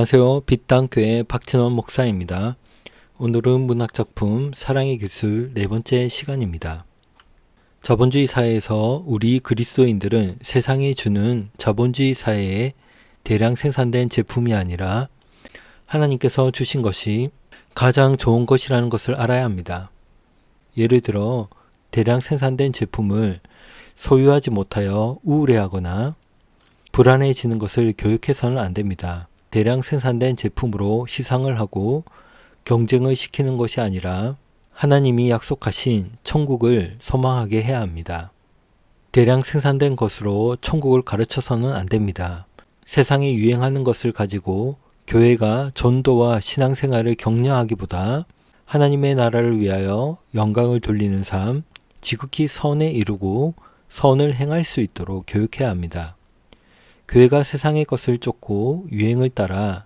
안녕하세요. 빛땅교회 박진원 목사입니다. 오늘은 문학작품 사랑의 기술 네 번째 시간입니다. 자본주의 사회에서 우리 그리스도인들은 세상이 주는 자본주의 사회에 대량 생산된 제품이 아니라 하나님께서 주신 것이 가장 좋은 것이라는 것을 알아야 합니다. 예를 들어 대량 생산된 제품을 소유하지 못하여 우울해하거나 불안해지는 것을 교육해서는 안 됩니다. 대량 생산된 제품으로 시상을 하고 경쟁을 시키는 것이 아니라 하나님이 약속하신 천국을 소망하게 해야 합니다. 대량 생산된 것으로 천국을 가르쳐서는 안 됩니다. 세상에 유행하는 것을 가지고 교회가 전도와 신앙생활을 격려하기보다 하나님의 나라를 위하여 영광을 돌리는 삶, 지극히 선에 이루고 선을 행할 수 있도록 교육해야 합니다. 교회가 세상의 것을 쫓고 유행을 따라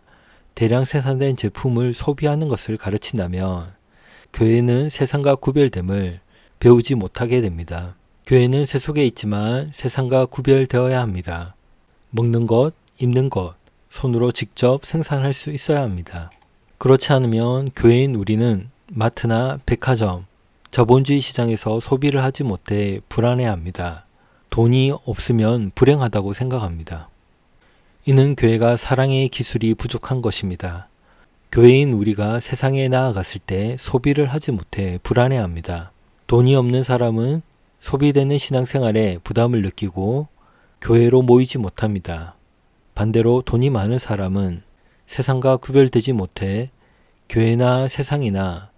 대량 생산된 제품을 소비하는 것을 가르친다면 교회는 세상과 구별됨을 배우지 못하게 됩니다. 교회는 세속에 있지만 세상과 구별되어야 합니다. 먹는 것, 입는 것, 손으로 직접 생산할 수 있어야 합니다. 그렇지 않으면 교회인 우리는 마트나 백화점, 자본주의 시장에서 소비를 하지 못해 불안해합니다. 돈이 없으면 불행하다고 생각합니다. 이는 교회가 사랑의 기술이 부족한 것입니다. 교회인 우리가 세상에 나아갔을 때 소비를 하지 못해 불안해합니다. 돈이 없는 사람은 소비되는 신앙생활에 부담을 느끼고 교회로 모이지 못합니다. 반대로 돈이 많은 사람은 세상과 구별되지 못해 교회나 세상이나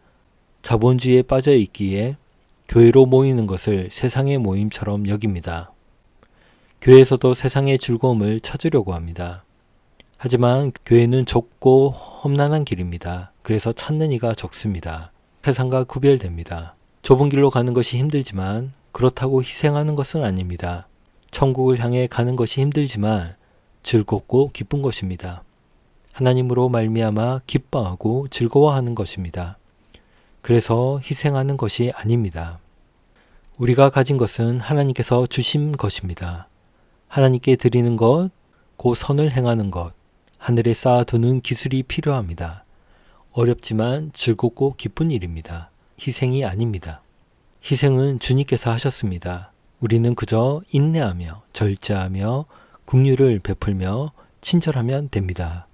자본주의에 빠져 있기에 교회로 모이는 것을 세상의 모임처럼 여깁니다. 교회에서도 세상의 즐거움을 찾으려고 합니다. 하지만 교회는 좁고 험난한 길입니다. 그래서 찾는 이가 적습니다. 세상과 구별됩니다. 좁은 길로 가는 것이 힘들지만 그렇다고 희생하는 것은 아닙니다. 천국을 향해 가는 것이 힘들지만 즐겁고 기쁜 것입니다. 하나님으로 말미암아 기뻐하고 즐거워하는 것입니다. 그래서 희생하는 것이 아닙니다. 우리가 가진 것은 하나님께서 주신 것입니다. 하나님께 드리는 것, 곧 선을 행하는 것, 하늘에 쌓아두는 기술이 필요합니다. 어렵지만 즐겁고 기쁜 일입니다. 희생이 아닙니다. 희생은 주님께서 하셨습니다. 우리는 그저 인내하며 절제하며 긍휼을 베풀며 친절하면 됩니다.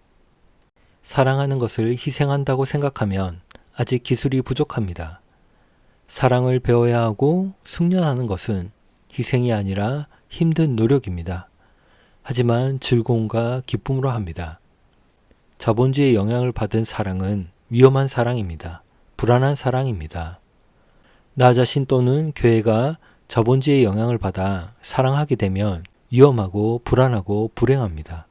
사랑하는 것을 희생한다고 생각하면 아직 기술이 부족합니다. 사랑을 배워야 하고 숙련하는 것은 희생이 아니라 힘든 노력입니다. 하지만 즐거움과 기쁨으로 합니다. 자본주의의 영향을 받은 사랑은 위험한 사랑입니다. 불안한 사랑입니다. 나 자신 또는 교회가 자본주의의 영향을 받아 사랑하게 되면 위험하고 불안하고 불행합니다.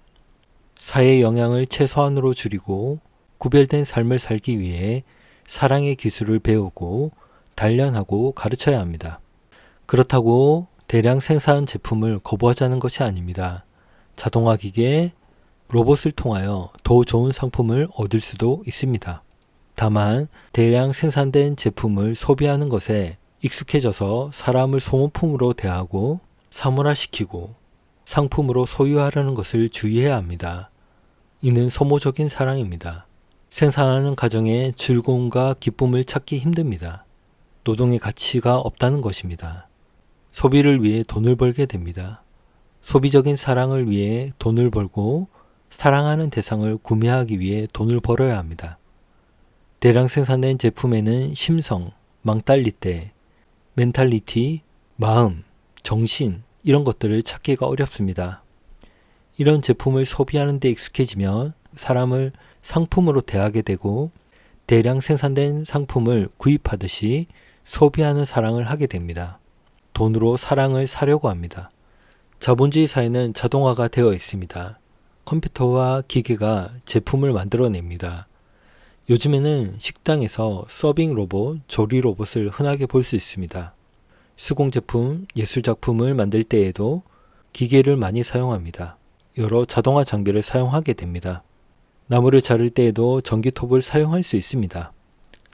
사회의 영향을 최소한으로 줄이고 구별된 삶을 살기 위해 사랑의 기술을 배우고 단련하고 가르쳐야 합니다. 그렇다고 대량 생산 제품을 거부하자는 것이 아닙니다. 자동화 기계, 로봇을 통하여 더 좋은 상품을 얻을 수도 있습니다. 다만 대량 생산된 제품을 소비하는 것에 익숙해져서 사람을 소모품으로 대하고 사물화시키고 상품으로 소유하려는 것을 주의해야 합니다. 이는 소모적인 사랑입니다. 생산하는 과정에 즐거움과 기쁨을 찾기 힘듭니다. 노동의 가치가 없다는 것입니다. 소비를 위해 돈을 벌게 됩니다. 소비적인 사랑을 위해 돈을 벌고 사랑하는 대상을 구매하기 위해 돈을 벌어야 합니다. 대량 생산된 제품에는 심성, 망달리때, 멘탈리티, 마음, 정신 이런 것들을 찾기가 어렵습니다. 이런 제품을 소비하는 데 익숙해지면 사람을 상품으로 대하게 되고 대량 생산된 상품을 구입하듯이 소비하는 사랑을 하게 됩니다. 돈으로 사랑을 사려고 합니다. 자본주의 사회는 자동화가 되어 있습니다. 컴퓨터와 기계가 제품을 만들어냅니다. 요즘에는 식당에서 서빙 로봇, 조리 로봇을 흔하게 볼 수 있습니다. 수공제품, 예술작품을 만들 때에도 기계를 많이 사용합니다. 여러 자동화 장비를 사용하게 됩니다. 나무를 자를 때에도 전기톱을 사용할 수 있습니다.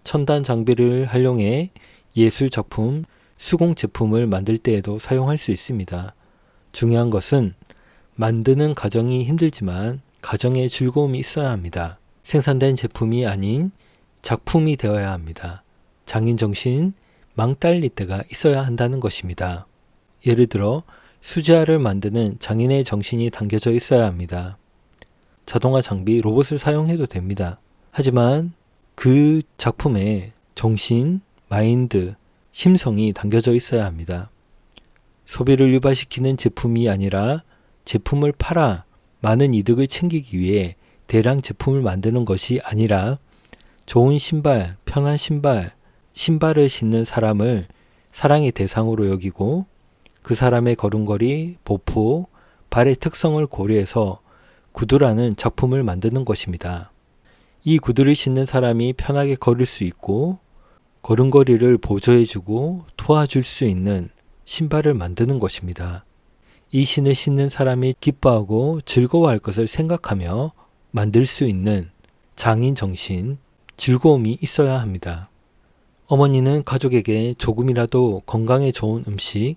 첨단 장비를 활용해 예술작품, 수공제품을 만들 때에도 사용할 수 있습니다. 중요한 것은 만드는 과정이 힘들지만 가정에 즐거움이 있어야 합니다. 생산된 제품이 아닌 작품이 되어야 합니다. 장인 정신, 망달릴 때가 있어야 한다는 것입니다. 예를 들어 수제화를 만드는 장인의 정신이 담겨져 있어야 합니다. 자동화 장비, 로봇을 사용해도 됩니다. 하지만 그 작품에 정신, 마인드, 심성이 담겨져 있어야 합니다. 소비를 유발시키는 제품이 아니라 제품을 팔아 많은 이득을 챙기기 위해 대량 제품을 만드는 것이 아니라 좋은 신발, 편한 신발, 신발을 신는 사람을 사랑의 대상으로 여기고 그 사람의 걸음걸이, 보폭, 발의 특성을 고려해서 구두라는 작품을 만드는 것입니다. 이 구두를 신는 사람이 편하게 걸을 수 있고 걸음걸이를 보조해주고 도와줄 수 있는 신발을 만드는 것입니다. 이 신을 신는 사람이 기뻐하고 즐거워할 것을 생각하며 만들 수 있는 장인 정신, 즐거움이 있어야 합니다. 어머니는 가족에게 조금이라도 건강에 좋은 음식,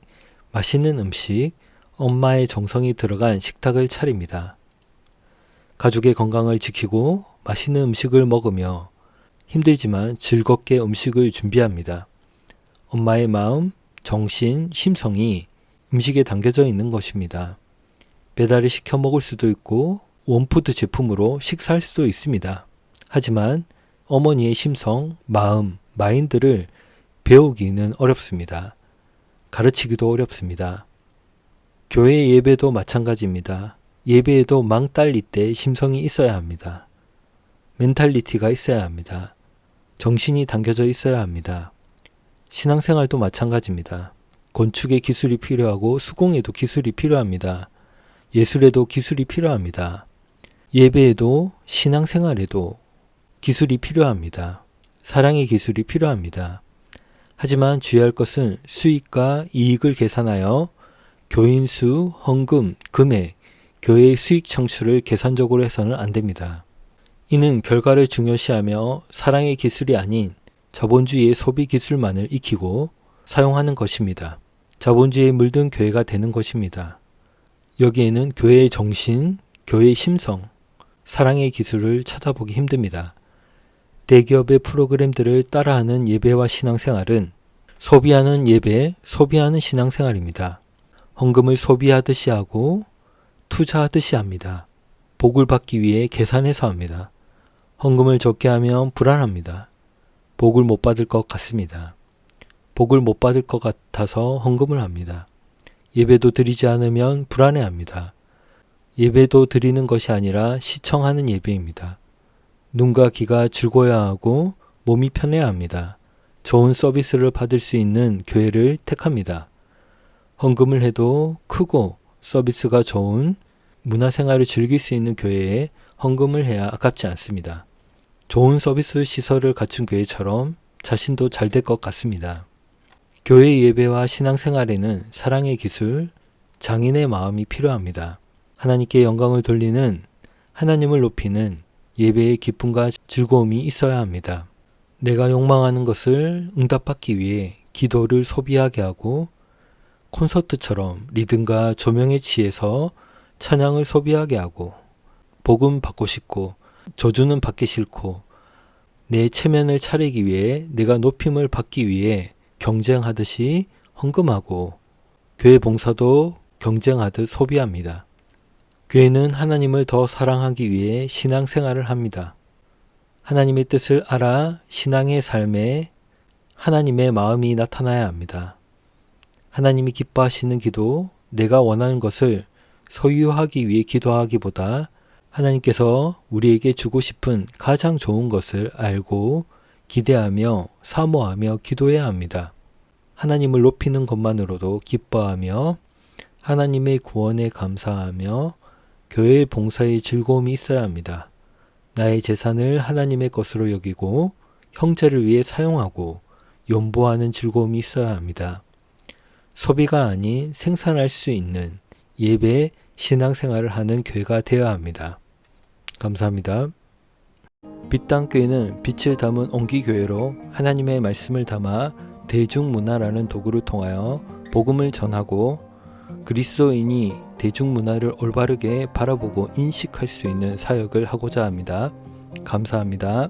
맛있는 음식, 엄마의 정성이 들어간 식탁을 차립니다. 가족의 건강을 지키고 맛있는 음식을 먹으며 힘들지만 즐겁게 음식을 준비합니다. 엄마의 마음, 정신, 심성이 음식에 담겨져 있는 것입니다. 배달을 시켜 먹을 수도 있고 원푸드 제품으로 식사할 수도 있습니다. 하지만 어머니의 심성, 마음, 마인드를 배우기는 어렵습니다. 가르치기도 어렵습니다. 교회 예배도 마찬가지입니다. 예배에도 망달릴 때 심성이 있어야 합니다. 멘탈리티가 있어야 합니다. 정신이 담겨져 있어야 합니다. 신앙생활도 마찬가지입니다. 건축에 기술이 필요하고 수공에도 기술이 필요합니다. 예술에도 기술이 필요합니다. 예배에도 신앙생활에도 기술이 필요합니다. 사랑의 기술이 필요합니다. 하지만 주의할 것은 수익과 이익을 계산하여 교인 수, 헌금, 금액, 교회의 수익 창출을 계산적으로 해서는 안 됩니다. 이는 결과를 중요시하며 사랑의 기술이 아닌 자본주의의 소비 기술만을 익히고 사용하는 것입니다. 자본주의에 물든 교회가 되는 것입니다. 여기에는 교회의 정신, 교회의 심성, 사랑의 기술을 찾아보기 힘듭니다. 대기업의 프로그램들을 따라하는 예배와 신앙생활은 소비하는 예배, 소비하는 신앙생활입니다. 헌금을 소비하듯이 하고 투자하듯이 합니다. 복을 받기 위해 계산해서 합니다. 헌금을 적게 하면 불안합니다. 복을 못 받을 것 같습니다. 복을 못 받을 것 같아서 헌금을 합니다. 예배도 드리지 않으면 불안해합니다. 예배도 드리는 것이 아니라 시청하는 예배입니다. 눈과 귀가 즐거워야 하고 몸이 편해야 합니다. 좋은 서비스를 받을 수 있는 교회를 택합니다. 헌금을 해도 크고 서비스가 좋은 문화생활을 즐길 수 있는 교회에 헌금을 해야 아깝지 않습니다. 좋은 서비스 시설을 갖춘 교회처럼 자신도 잘 될 것 같습니다. 교회 예배와 신앙생활에는 사랑의 기술, 장인의 마음이 필요합니다. 하나님께 영광을 돌리는, 하나님을 높이는 예배의 기쁨과 즐거움이 있어야 합니다. 내가 욕망하는 것을 응답받기 위해 기도를 소비하게 하고 콘서트처럼 리듬과 조명에 취해서 찬양을 소비하게 하고 복음 받고 싶고 저주는 받기 싫고 내 체면을 차리기 위해 내가 높임을 받기 위해 경쟁하듯이 헌금하고 교회 봉사도 경쟁하듯 소비합니다. 교회는 하나님을 더 사랑하기 위해 신앙생활을 합니다. 하나님의 뜻을 알아 신앙의 삶에 하나님의 마음이 나타나야 합니다. 하나님이 기뻐하시는 기도, 내가 원하는 것을 소유하기 위해 기도하기보다 하나님께서 우리에게 주고 싶은 가장 좋은 것을 알고 기대하며 사모하며 기도해야 합니다. 하나님을 높이는 것만으로도 기뻐하며 하나님의 구원에 감사하며 교회의 봉사에 즐거움이 있어야 합니다. 나의 재산을 하나님의 것으로 여기고 형제를 위해 사용하고 연보하는 즐거움이 있어야 합니다. 소비가 아닌 생산할 수 있는 예배, 신앙생활을 하는 교회가 되어야 합니다. 감사합니다. 빛당교회는 빛을 담은 온기교회로 하나님의 말씀을 담아 대중문화라는 도구를 통하여 복음을 전하고 그리스도인이 대중문화를 올바르게 바라보고 인식할 수 있는 사역을 하고자 합니다. 감사합니다.